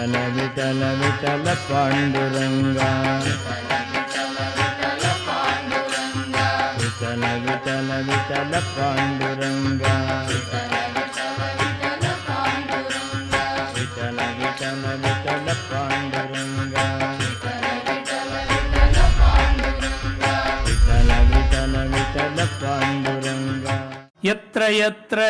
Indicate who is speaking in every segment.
Speaker 1: விட்டல விட்டல விட்டல பாண்டுரங்கா விட்டல விட்டல விட்டல பாண்டுரங்கா விட்டல விட்டல விட்டல பாண்டுரங்கா விட்டல விட்டல விட்டல பாண்டுரங்கா.
Speaker 2: எத்திர எத்திர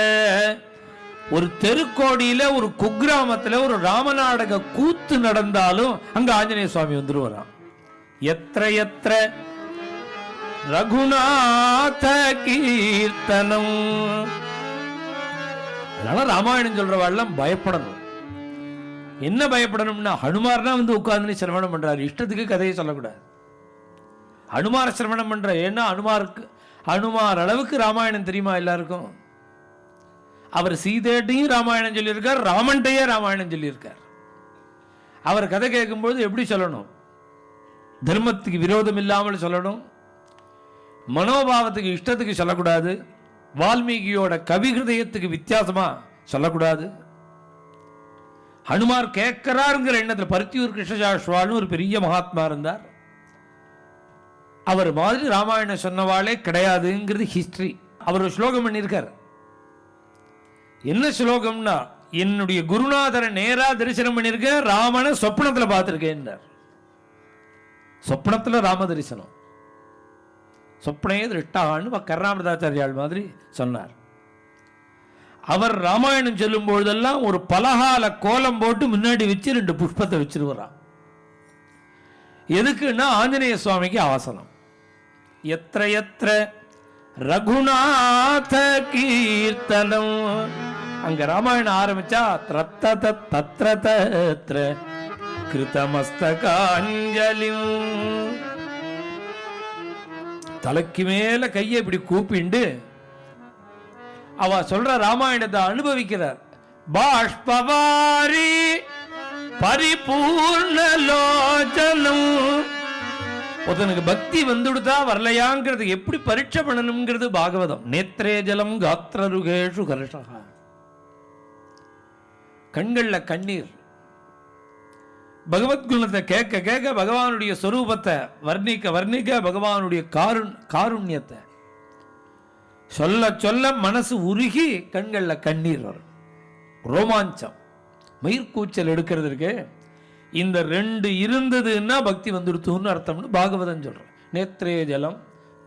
Speaker 2: ஒரு தெருக்கோடியில ஒரு குக்கிராமத்துல ஒரு ராமநாடக கூத்து நடந்தாலும் அங்க ஆஞ்சநேய சுவாமி வந்துருவாராம். எத்திர எத்திர ரகுநாத கீர்த்தனம். அதனால ராமாயணம் சொல்றவாள்லாம் பயப்படணும். என்ன பயப்படணும்னா, ஹனுமார்னா வந்து உட்கார்ந்து சிரவணம் பண்றாரு, இஷ்டத்துக்கு கதையை சொல்லக்கூடாது. ஹனுமார சிரவணம் பண்ற, ஏன்னா ஹனுமார் அளவுக்கு ராமாயணம் தெரியுமா எல்லாருக்கும்? அவர் சீதைட்டையும் ராமாயணம் சொல்லியிருக்கார், ராமன்டையே ராமாயணம் சொல்லியிருக்கார். அவர் கதை கேட்கும்போது எப்படி சொல்லணும்? தர்மத்துக்கு விரோதம் இல்லாமல் சொல்லணும், மனோபாவத்துக்கு இஷ்டத்துக்கு சொல்லக்கூடாது, வால்மீகியோட கவிகிருதயத்துக்கு வித்தியாசமா சொல்லக்கூடாது. ஹனுமார் கேட்கிறாருங்கிற எண்ணத்தில் பருத்தியூர் கிருஷ்ணசாஸ்திரின்னு ஒரு பெரிய மகாத்மா இருந்தார். அவர் மாதிரி ராமாயணம் சொன்னவாளே கிடையாதுங்கிறது ஹிஸ்டரி. அவர் ஒரு ஸ்லோகம் பண்ணியிருக்கார். என்ன ஸ்லோகம்னா, என்னுடைய குருநாதரை நேரா தரிசனம் பண்ணியிருக்க, ராமனை சொப்னத்துல பார்த்திருக்கேன். சொப்னத்துல ராம தரிசனம், சொப்னே திருஷ்டான்னு கருணாமிரதாச்சாரியால் மாதிரி சொன்னார். அவர் ராமாயணம் சொல்லும் பொழுதெல்லாம் ஒரு பலகால கோலம் போட்டு முன்னாடி வச்சு 2 புஷ்பத்தை வச்சிருவாராம். எதுக்குன்னா ஆஞ்சநேய சுவாமிக்கு ஆசனம். எத்திர எத்திர ரகுநாத கீர்த்தனம். அங்க ராமாயணம் ஆரம்பிச்சா தத்ர தத்ர தத்ர கிருதமஸ்தகாஞ்சலிம். தலைக்கு மேல கையை இப்படி கூப்பிண்டு அவ சொல்ற ராமாயணத்தை அனுபவிக்கிறார். பாஷ்பவாரி பரிபூர்ணலோச்சனம். ஒருத்தனுக்கு பக்தி வந்துடுதா வரலையாங்கிறது எப்படி பரீட்சை பண்ணணுங்கிறது பாகவதம். நேத்ரே ஜலம் காத்ரருகேஷு கர்ஷா. கண்கள்ல கண்ணீர். பகவத்குணத்தை கேட்க கேட்க பகவானுடைய சொரூபத்தை வர்ணிக்க வர்ணிக்க பகவானுடைய காருண்யத்தை சொல்ல சொல்ல மனசு உருகி கண்கள்ல கண்ணீர் வரும். ரோமாஞ்சம், மயிர்கூச்சல் எடுக்கிறதுக்கு இந்த 2 இருந்ததுன்னா பக்தி வந்துடுத்துன்னு அர்த்தம்னு பாகவதம் சொல்றோம். நேத்ரே ஜலம்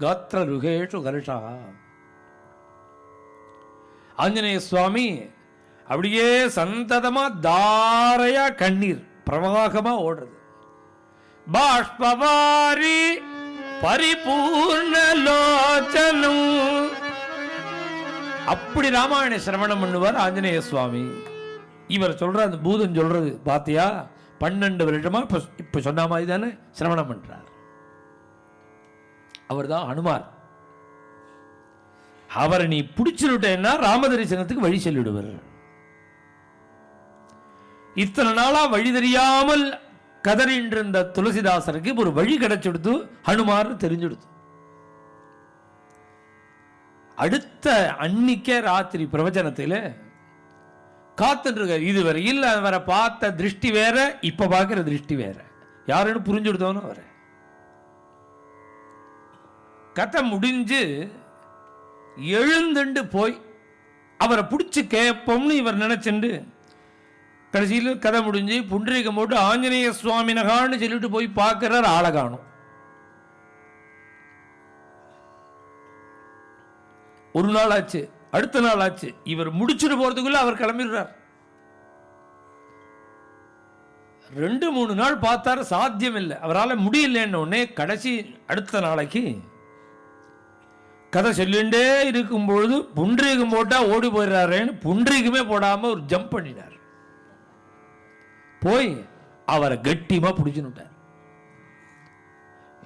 Speaker 2: காத்ர ருகேஷு கர்ஷா. ஆஞ்சநேய சுவாமி அப்படியே சந்ததமா தாரையா கண்ணீர் பிரவாகமா ஓடுறது. பாஷ்பவாரி பரிபூர்ணலோச்சனம். அப்படி ராமாயண சிரவணம் பண்ணுவார் ஆஞ்சநேய சுவாமி. இவர் சொல்ற அந்த பூதம் சொல்றது பாத்தியா, 12 வருஷமா இப்ப சொன்ன மாதிரி தானே சிரவணம் பண்றார். அவர் தான் ஹனுமார். அவரை நீ பிடிச்சிருட்டேன்னா ராம தரிசனத்துக்கு வழி சொல்லிடுவர். இத்தனை நாளா வழி தெரியாமல் கதறின்ற துளசிதாசருக்கு ஒரு வழி கிடைச்செடுத்து ஹனுமார் தெரிஞ்செடுத்து. அடுத்த அன்னிக்க ராத்திரி பிரவச்சனத்தில் காத்துட்டு இதுவரையில் அவரை பார்த்த திருஷ்டி வேற, இப்ப பார்க்கிற திருஷ்டி வேற. யாருன்னு புரிஞ்சுடுத்தோன்னு அவர கதை முடிஞ்சு எழுந்துண்டு போய் அவரை பிடிச்சி கேட்போம்னு இவர் நினைச்சுண்டு கடைசியில் கதை முடிஞ்சு புண்டரீகம் போட்டு ஆஞ்சநேய சுவாமி நகான்னு சொல்லிட்டு போய் பார்க்கிறார். ஆளை காணும். ஒரு நாள் ஆச்சு, அடுத்த நாள் ஆச்சு. இவர் முடிச்சுட்டு போறதுக்குள்ள அவர் கிளம்பிடுறார். 2-3 நாள் பார்த்தாரு, சாத்தியம் இல்லை, அவரால் முடியலன்னு உடனே கடைசி அடுத்த நாளைக்கு கதை சொல்லிண்டே இருக்கும் பொழுது புண்டரீகம் போட்டா ஓடி போயிடுறாருன்னு புண்டரீகமே போடாம ஒரு ஜம்ப் பண்ணினார். போய் அவரை கட்டியமா பிடிச்சுட்டார்.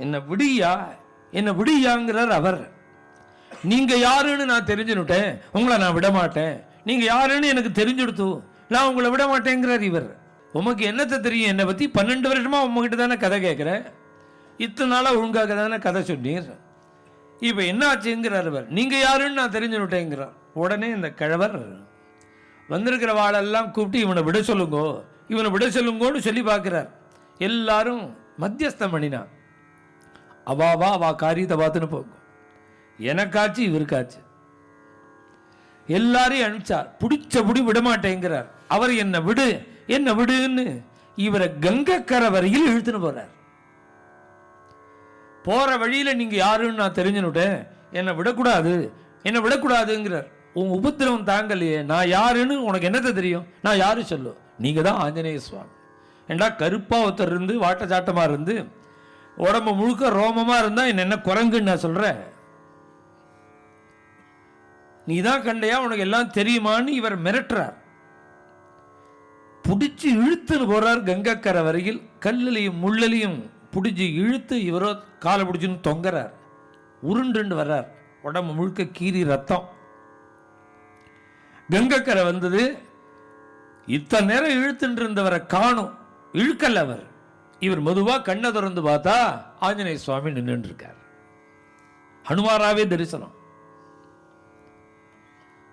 Speaker 2: என்ன விடியா என்ன விடியாங்கிறார் அவர். நீங்க யாருன்னு நான் தெரிஞ்சுட்டேன், உங்களை நான் விட மாட்டேன். நீங்க யாருன்னு எனக்கு தெரிஞ்சுடுத்து, நான் உங்களை விட மாட்டேங்கிறார் இவர். உமக்கு என்னத்தை தெரியும் என்னை பத்தி? 12 வருஷமா உங்ககிட்ட தானே கதை கேட்கிறேன், இத்தனை நாளா ஒழுங்காக தானே கதை சொன்னீர், இப்ப என்ன ஆச்சுங்கிறார் இவர். நீங்க யாருன்னு நான் தெரிஞ்சுட்டேங்கிறார். உடனே இந்த கிழவர் வந்திருக்கிற வாழெல்லாம் கூப்பிட்டு இவனை விட சொல்லுங்கோ, இவனை விட சொல்லுங்கன்னு சொல்லி பார்க்கிறார். எல்லாரும் மத்தியஸ்தம் பண்ணினா, அவாவா அவா காரியத்தை பார்த்துன்னு போங்க, எனக்காச்சு இவருக்காச்சு. எல்லாரையும் அனுப்பிச்சார். பிடிச்சபடி விடமாட்டேங்கிறார். அவர் என்ன விடுன்னு இவரை கங்கக்கரை வரையில் இழுத்துன்னு போறார். போற வழியில நீங்க யாருன்னு நான் தெரிஞ்சுனுட்டேன், என்னை விடக்கூடாதுங்கிறார். உன் உபத்திரவம் தாங்கலையே, நான் யாருன்னு உனக்கு என்னத்தை தெரியும், நான் யாரு சொல்லு, நீங்க தான் ஆஞ்சநேய சுவாமி. ஏண்டா கருப்பா ஒருத்தர் இருந்து வாட்ட சாட்டமா இருந்து உடம்பு முழுக்க ரோமமா இருந்தா என்ன குரங்குன்னு நான் சொல்றேன், நீ தான் கண்டையா, உனக்கு எல்லாம் தெரியுமான்னு இவர் மிரட்டுறார். பிடிச்சி இழுத்துன்னு போறார் கங்கக்கரை வரையில். கல்லுலையும் முள்ளலையும் பிடிச்சி இழுத்து இவரோ காலை பிடிச்சுன்னு தொங்குறார். உருண்டு வர்றார், உடம்பு முழுக்க கீறி ரத்தம். கங்கக்கரை வந்தது. இத்தனை நேரம் இழுத்துட்டு இருந்தவரை காணும், இழுக்கல்ல அவர். இவர் மெதுவா கண்ணை திறந்து பார்த்தா ஆஞ்சநேய சுவாமி நின்று இருக்கார். ஹனுமாராவே தரிசனம்.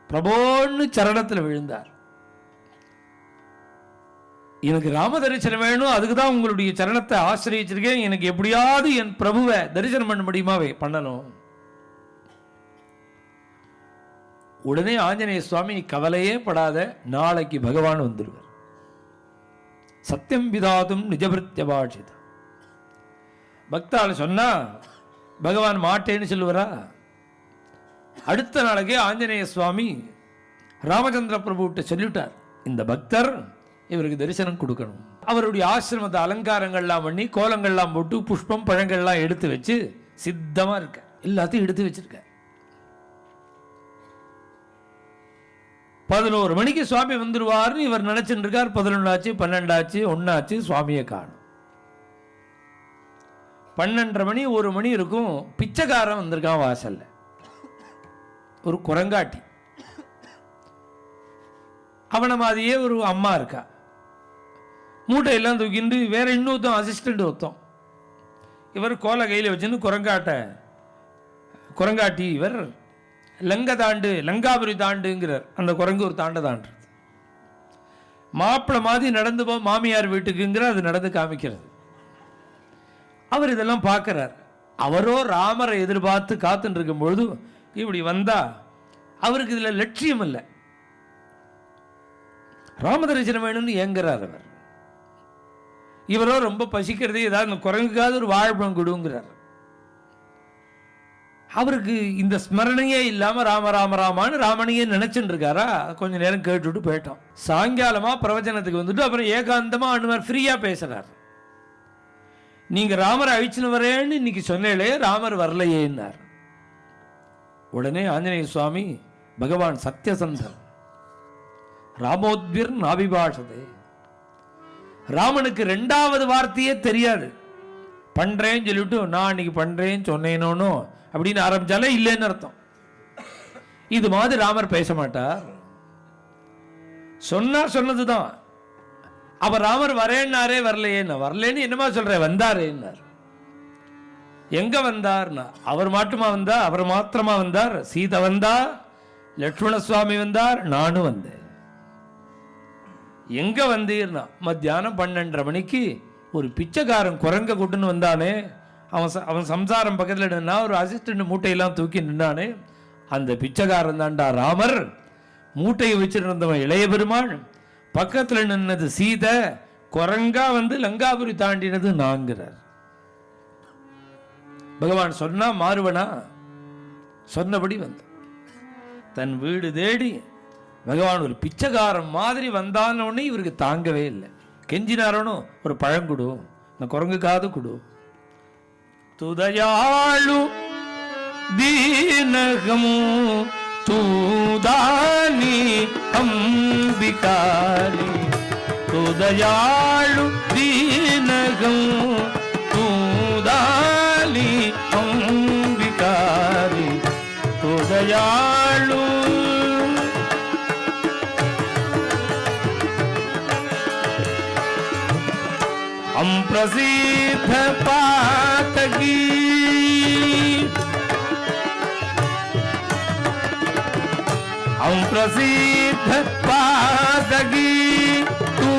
Speaker 2: பிரபோன்னு சரணத்தில் விழுந்தார். எனக்கு ராம தரிசனம் வேணும், அதுக்கு தான் உங்களுடைய சரணத்தை ஆசிரியச்சிருக்கேன், எனக்கு எப்படியாவது என் பிரபுவை தரிசனம் பண்ண முடியுமாவே பண்ணணும். உடனே ஆஞ்சநேய சுவாமி, கவலையே படாத, நாளைக்கு பகவான் வந்துடுவார். சத்தியம் விதாதும் நிஜபிருத்தியபாஷிதம். பக்தால் சொன்னா பகவான் மாட்டேன்னு சொல்லுவாரா? அடுத்த நாளைக்கே ஆஞ்சநேய சுவாமி ராமச்சந்திர பிரபுட்ட சொல்லிவிட்டார், இந்த பக்தர் இவருக்கு தரிசனம் கொடுக்கணும். அவருடைய ஆசிரமத்தை அலங்காரங்கள்லாம் பண்ணி கோலங்கள்லாம் போட்டு புஷ்பம் பழங்கள்லாம் எடுத்து வச்சு சித்தமா இருக்க, எல்லாத்தையும் எடுத்து வச்சிருக்க. 11 மணிக்கு சுவாமி வந்துடுவார்னு இவர் நினைச்சுட்டு இருக்கார். 11 ஆச்சு, 12 ஆச்சு, 1 ஆச்சு, சுவாமியை காணும். 12:30 மணி 1 மணி இருக்கும். பிச்சைக்காரன் வந்திருக்கான் வாசல்ல, ஒரு குரங்காட்டி. அவனை மாதிரியே ஒரு அம்மா இருக்கா. மூட்டையெல்லாம் தூக்கிண்டு வேற இன்னொருத்தம் அசிஸ்டண்ட் ஒருத்தம். இவர் கோலை கையில் வச்சுன்னு குரங்காட்டி இவர் லங்காபுரி தாண்டுங்கிறார். அந்த குரங்கு ஒரு தாண்டு மாப்பிள்ளை மாதிரி நடந்து போ மாமியார் வீட்டுக்குங்கிற அது நடந்து காமிக்கிறது. அவர் இதெல்லாம் பார்க்கிறார். அவரோ ராமரை எதிர்பார்த்து காத்துட்டு இருக்கும் பொழுது இப்படி வந்தா அவருக்கு இதுல லட்சியம் இல்லை. ராம தரிசனம் வேணும்னு ஏங்குறார் அவர். இவரோ ரொம்ப பசிக்கிறது, ஏதாவது குரங்குக்காவது ஒரு வாழைப்பழம் கொடுங்கிறார். அவருக்கு இந்த ஸ்மரணையே இல்லாம ராம ராம ராமான்னு ராமனையே நினைச்சுட்டு இருக்காரா. கொஞ்ச நேரம் கேட்டுட்டு போயிட்டோம். சாயங்காலமா பிரவச்சனத்துக்கு வந்துட்டு அப்புறம் ஏகாந்தமா அனுமார் ஃப்ரீயா பேசுறார். நீங்க ராமரை அழிச்சுன்னு வரேன்னு இன்னைக்கு சொன்னேளே, ராமர் வரலையேன்னார். உடனே ஆஞ்சநேய சுவாமி, பகவான் சத்தியசந்தர், ராமோத்பிர் நாபிபாஷதே. ராமனுக்கு 2வது வார்த்தையே தெரியாது. பண்றேன்னு சொல்லிட்டு நான் இன்னைக்கு பண்றேன்னு சொன்னேனோனோ அப்படின்னு ஆரம்பிச்சாலே இல்லைன்னு அர்த்தம். இது மாதிரி ராமர் பேச மாட்டார். சொன்னதுதான். அவர் ராமர் வரேன்னாரே, வரலேன்னு என்னமா சொல்ற, வந்தாரேன்னார். எங்க வந்தார்னா அவர் மாட்டுமா வந்தா, அவர் மாத்திரமா வந்தார். சீதை வந்தா, லட்சுமண சுவாமி வந்தார், நானும் வந்தேன். எங்க வந்தீர்னா மத்தியானம் 12:30 மணிக்கு ஒரு பிச்சைக்காரன் குரங்க கூட்டுன்னு வந்தானே, அவன் சம்சாரம் பக்கத்தில் நின்னா, ஒரு அசிஸ்டன்ட் மூட்டையெல்லாம் தூக்கி நின்னானே, அந்த பிச்சைக்காரன் தான்டா ராமர். மூட்டையை வச்சிருந்தவன் இளைய பெருமாள், பக்கத்தில் நின்னது சீதை, குரங்கா வந்து லங்காபுரி தாண்டினது நான்கிறார். பகவான் சொன்னா மாறுவனா? சொன்னபடி வந்த தன் வீடு தேடி பகவான் ஒரு பிச்சைக்காரன் மாதிரி வந்தானோடனே இவருக்கு தாங்கவே இல்லை. கெஞ்சினாரோனோ ஒரு பழங்குடு, இந்த குரங்குக்காவது கொடு. துதயாளு தீனகமு தூதானி அம்பிகாரி, துதயாளு தீனகமு தூதானி அம்பிகாரி, துதயாளு प्रसिद्ध पातकी, हम प्रसिद्ध पातकी, तू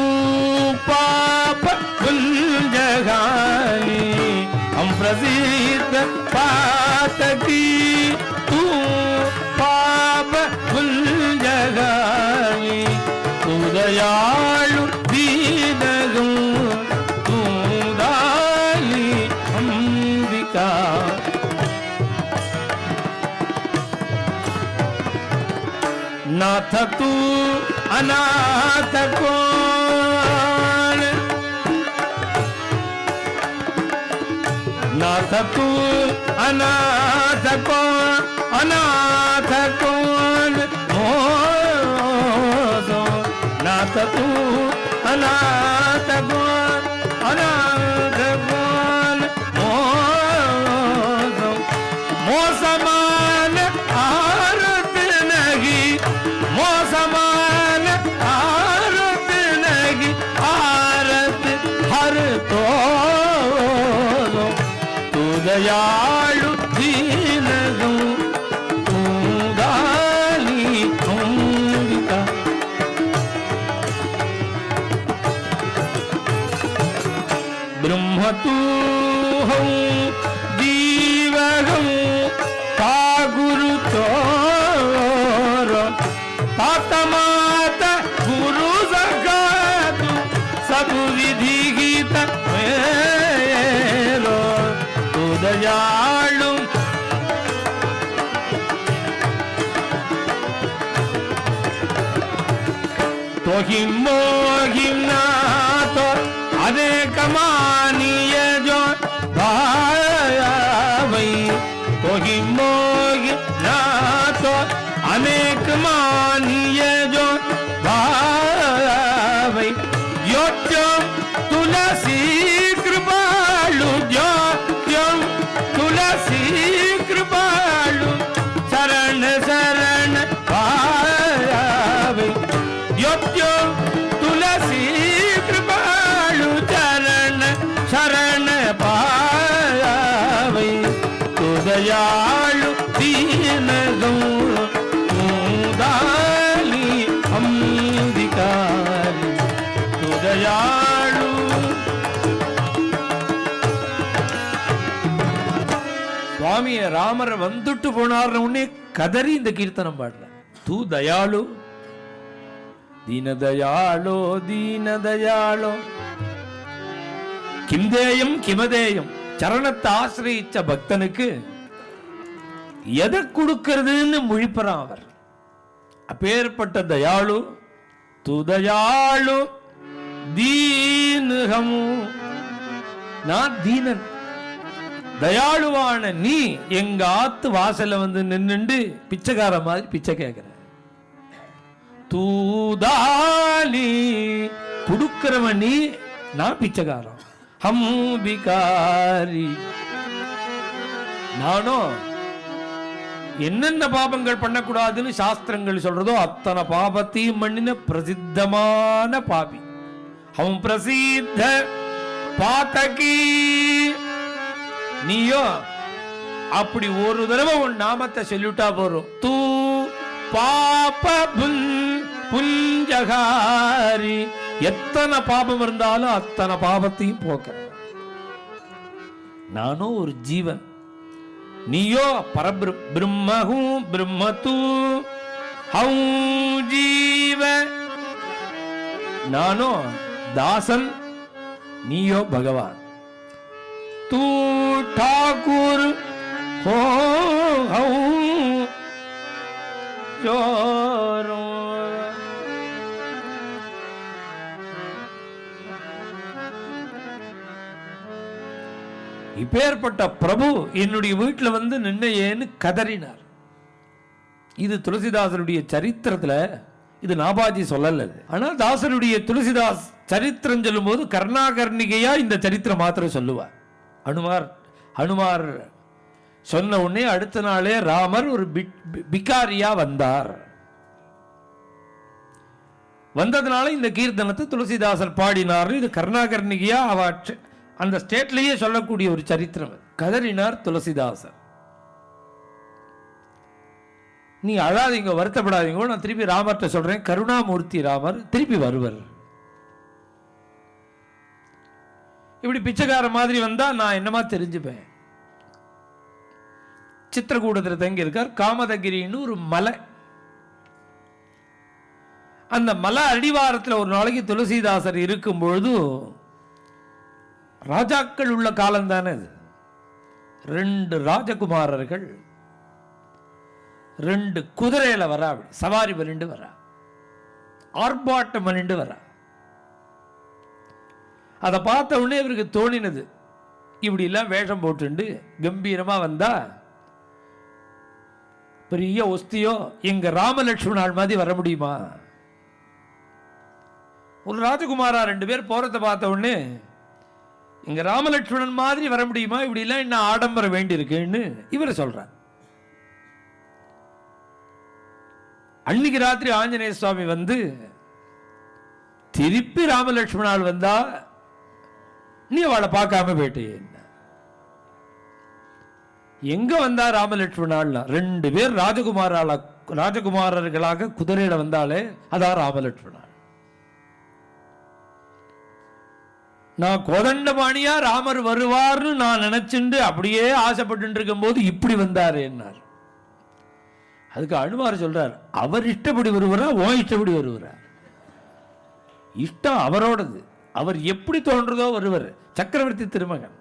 Speaker 2: ತುದಯಾಳು ದೀನಗಂ ತೂದಾಲಿ ಅಂಬಿಕಾ नाथ तू अनाथ कौन, नाथ तू अनाथ कौन, अनाथ कौन मोसो, नाथ तू अनाथ कौन, अनाथ कौन मोसो, मोसमान आरत नहीं, मोसमान आरत नहीं, आरत हर तो तू दयालु दीनगु तू गाली अंबिका ब्रह्म तू हूँ जीव हूँ का गुरु तोरो तात मात गुरु सगातु सब विधि गीत मेरो तू दयालु तो हिम मोहिम नाथ अनेक मानिय जो भाई तो हिम मोहिम नाथ अनेक मानिय जो भाई योग्यम तुलसी कृपालु योग्यम तुलसी कृपालु शरण शरण भाई योग्यम तुलसी कृपालु शरण शरण पावै तू दयालु दीन गौ दाली अंबिकाली तू दयालु சுவாமிய ராமர் வந்துட்டு போனார்னு உடனே கதறி இந்த கீர்த்தனம் பாடல தூ தயாளு தீனதயாளோ தீனதயாளோ கிம்தேயம் கிமதேயம் சரணத்தை ஆசிரியிச்ச பக்தனுக்கு எதை கொடுக்கிறதுன்னு முழிப்பறான் அவர். அப்பேற்பட்ட தயாளு துதயாளு தீனுகமு நான் தீனன் தயாளுவான நீ எங்க ஆத்து வாசல்ல வந்து நின்னுண்டு பிச்சைக்கார மாதிரி பிச்சை கேட்கிற. தூதாலி குடுக்கிறவன் நீ நான் பிச்சைக்காரன். ஹம்பிகாரி நானும் என்னென்ன பாபங்கள் பண்ணக்கூடாதுன்னு சாஸ்திரங்கள் சொல்றதோ அத்தனை பாபத்தையும் பண்ணின பிரசித்தமான பாபி. அவன் பிரசித்த பாத்தகி நீயோ அப்படி ஒரு தடவை உன் நாமத்தை சொல்லிட்டா போறோம். தூ பாப புஞ்சகாரி எத்தனை பாபம் இருந்தாலும் அத்தனை பாபத்தையும் போக்க. நானும் ஒரு ஜீவன் நீயோ பரபிரம்மஹூ பிரம்மது ஹௌ ஜீவ நானோ தாசன் நீயோ பகவான். तू ठाकुर हो हूँ जोरो இப்பேற்பட்ட பிரபு என்னுடைய வீட்டில் வந்து நின்னையேன்னு கதறினார். இது துளசிதாசருடைய சரித்திரத்துல இது நாபாஜி சொல்லல. ஆனா தாசருடைய துளசிதாஸ் சரித்திரம் சொல்லும் போது கர்ணாகர்ணிகையா இந்த சரித்திரம் மாத்திரம் சொல்லுவார். ஹனுமார் சொன்ன உடனே அடுத்த நாளே ராமர் ஒரு பிகாரியா வந்தார். வந்ததுனால இந்த கீர்த்தனத்தை துளசிதாசர் பாடினார். இது கர்ணாகர்ணிகையா அவ அந்த ஸ்டேட்லயே சொல்லக்கூடிய ஒரு சரித்திரம். கதறினார் துளசிதாசர். நீ அழாதீங்க, வருத்தப்படாதீங்க, நான் திருப்பி ராமர்கிட்ட சொல்றேன். கருணாமூர்த்தி ராமர் திருப்பி வருவர். இப்படி பிச்சைக்கார மாதிரி வந்தா நான் என்னமா தெரிஞ்சுப்பேன். சித்திரகூடத்தில் தங்கி இருக்கார். காமதகிரின்னு ஒரு மலை. அந்த மலை அடிவாரத்தில் ஒரு நாளைக்கு துளசிதாசர் இருக்கும் பொழுது, ராஜாக்கள் உள்ள காலம் தானே அது, 2 ராஜகுமாரர்கள் 2 குதிரையில வரா, சவாரி பண்ணிட்டு வரா, ஆர்ப்பாட்டம் பண்ணிட்டு வரா. அதை பார்த்த உடனே இவருக்கு தோணினது, இப்படி எல்லாம் வேஷம் போட்டு கம்பீரமா வந்தா பெரிய ஒஸ்தியோ எங்க ராமலட்சுமணால் மாதிரி வர முடியுமா? ஒரு ராஜகுமாரா 2 பேர் போறதை பார்த்த உடனே இங்க ராமலட்சுமணன் மாதிரி வர முடியுமா? இப்படி எல்லாம் என்ன ஆடம்பரம் வேண்டி இருக்குன்னு இவர் சொல்றார். அன்னைக்கு ராத்திரி ஆஞ்சநேய சுவாமி வந்து திருப்பி ராமலட்சுமணால் வந்தா நீ அவளை பார்க்காம போயிட்டே. எங்க வந்தா ராமலட்சுமணால்? 2 பேர் ராஜகுமாரர்களாக குதிரையில வந்தாலே அதான் ராமலட்சுமணால். நான் கோதண்டபாணியா ராமர் வருவார்னு நான் நினைச்சுண்டு அப்படியே ஆசைப்பட்டு இருக்கும் போது இப்படி வந்தாரு என்னார். அதுக்கு அனுமார் சொல்றார், அவர் இஷ்டப்படி வருவாரா உன் இஷ்டப்படி வருவாரா? இஷ்டம் அவரோடது, அவர் எப்படி தோன்றதோ வருவர். சக்கரவர்த்தி திருமகன்,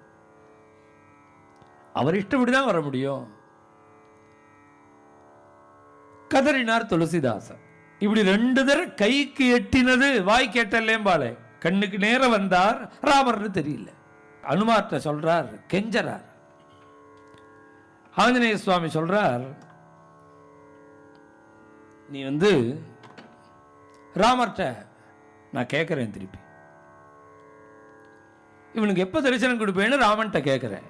Speaker 2: அவர் இஷ்டப்படிதான் வர முடியும். கதறினார் துளசிதாசன். இப்படி 2 தடவை கைக்கு எட்டினது வாய் கேட்டல்லேம்பாளே, கண்ணுக்கு நேரம் வந்தார், ராமர்னு தெரியல. அனுமார்ட்ட சொல்றார், கெஞ்சறார். ஆஞ்சநேய சுவாமி சொல்றார், நீ வந்து ராமர்ட்ட நான் கேட்கிறேன், திருப்பி இவனுக்கு எப்ப தரிசனம் கொடுப்பேன்னு ராமன்ட்ட கேட்கிறேன்.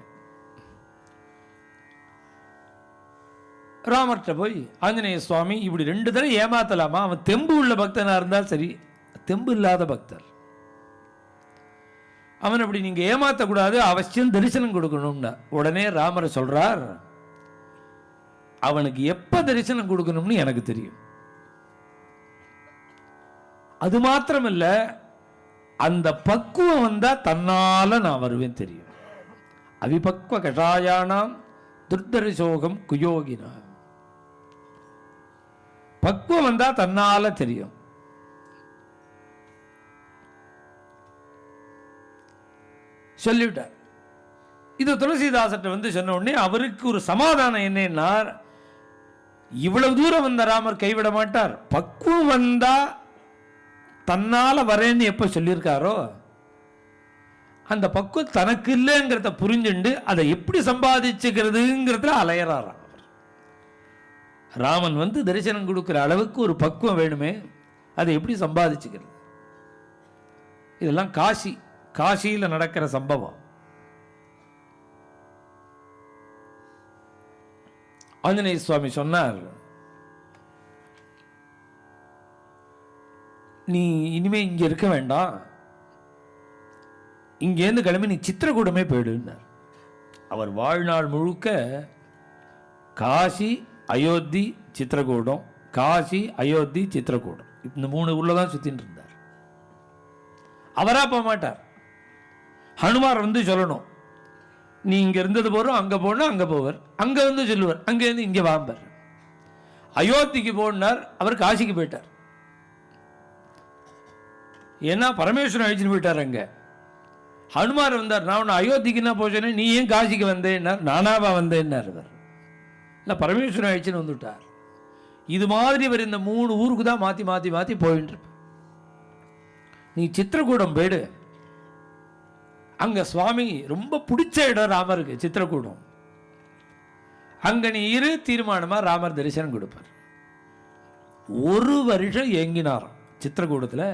Speaker 2: ராமர்ட்ட போய் ஆஞ்சநேய சுவாமி இப்படி 2 தடவை ஏமாத்தலாமா? அவன் தெம்பு உள்ள பக்தனா இருந்தால் சரி, தெம்பு இல்லாத பக்தர், அவன் அப்படி நீங்க ஏமாத்தக்கூடாது, அவசியம் தரிசனம் கொடுக்கணும்னா. உடனே ராமர் சொல்றார், அவனுக்கு எப்ப தரிசனம் கொடுக்கணும்னு எனக்கு தெரியும். அது மாத்திரமல்ல, அந்த பக்குவம் வந்தா தன்னால நான் வருவேன் தெரியும். அவிபக்வ கஷாயானாம் துர்தரிசோகம் குயோகினா. பக்குவம் வந்தா தன்னால தெரியும். சொல்லிவிட்டார். இது துளசிதாசன் வந்து சொன்ன உடனே அவருக்கு ஒரு சமாதானம் என்னன்னா, இவ்வளவு தூரம் வந்த ராமர் கைவிட மாட்டார். பக்குவம் வந்தா தன்னால வரேன்னு எப்ப சொல்லியிருக்காரோ அந்த பக்குவம் தனக்கு இல்லைங்கிறத புரிஞ்சுண்டு அதை எப்படி சம்பாதிச்சுக்கிறதுங்கிறத அலையறாராம். ராமன் வந்து தரிசனம் கொடுக்கிற அளவுக்கு ஒரு பக்குவம் வேணுமே, அதை எப்படி சம்பாதிச்சுக்கிறது? இதெல்லாம் காசியில் நடக்கிற சம்பவம். ஆஞ்சநேய சுவாமி சொன்னார், நீ இனிமே இங்க இருக்க வேண்டாம், இங்கேருந்து கிளம்பி நீ சித்திரகூடமே போயிடுன்னார். அவர் வாழ்நாள் முழுக்க காசி அயோத்தி சித்திரகூடம், காசி அயோத்தி சித்திரகூடம், இந்த 3 ஊர்லதான் சுத்தின்னு இருந்தார். அவரா போக மாட்டார். ஹனுமார் வந்து சொல்லணும், நீ இங்க இருந்தது போறோம், அங்க போனா அங்க போவார், அங்க வந்து சொல்லுவார், அங்க இருந்து இங்க வாம்பார். அயோத்திக்கு போனார், அவர் காசிக்கு போயிட்டார். ஏன்னா பரமேஸ்வரன் அழிச்சுன்னு போயிட்டார். அங்க ஹனுமார் வந்தார், நான் உன்னை அயோத்திக்குன்னா போச்சேனே, நீ ஏன் காசிக்கு வந்தேன்னார். நானாவா வந்தேன்னார். இல்லை, பரமேஸ்வரன் அழிச்சுன்னு வந்துட்டார். இது மாதிரி இவர் இந்த 3 ஊருக்கு தான் மாற்றி மாற்றி மாற்றி போயிட்டு இருப்பார். நீ சித்திரகூடம் போயிடு, அங்க சுவாமி ரொம்ப பிடிச்ச இடம் ராமருக்கு சித்திரகூடம். அங்க நீ இரு, தீர்மானமா ராமர் தரிசனம் கொடுப்பார். 1 வருஷம் ஏங்கினார் சித்திரகூடத்தில்.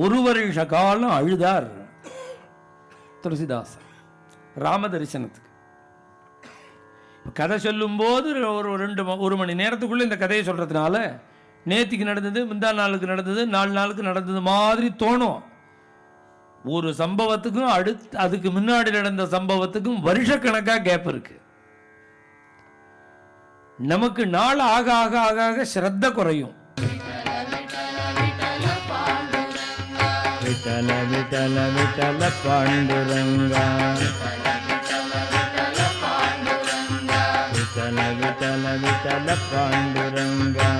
Speaker 2: 1 வருஷ காலம் அழுதார் துளசிதாசன் ராம தரிசனத்துக்கு. கதை சொல்லும் போது ஒரு மணி நேரத்துக்குள்ள இந்த கதையை சொல்றதுனால நேத்திக்கு நடந்தது, முந்தா நாளுக்கு நடந்தது, 4 நாளுக்கு நடந்தது மாதிரி தோணும். ஒரு சம்பவத்துக்கும் அதுக்கு முன்னாடி நடந்த சம்பவத்துக்கும் வருஷக்கணக்கா கேப் இருக்கு. நமக்கு நாள் ஆக ஆக ஆக ஆக ஸ்ரத்த குறையும்.
Speaker 1: விட்டல விட்டல விட்டல பாண்டுரங்கா, விட்டல விட்டல விட்டல பாண்டுரங்கா.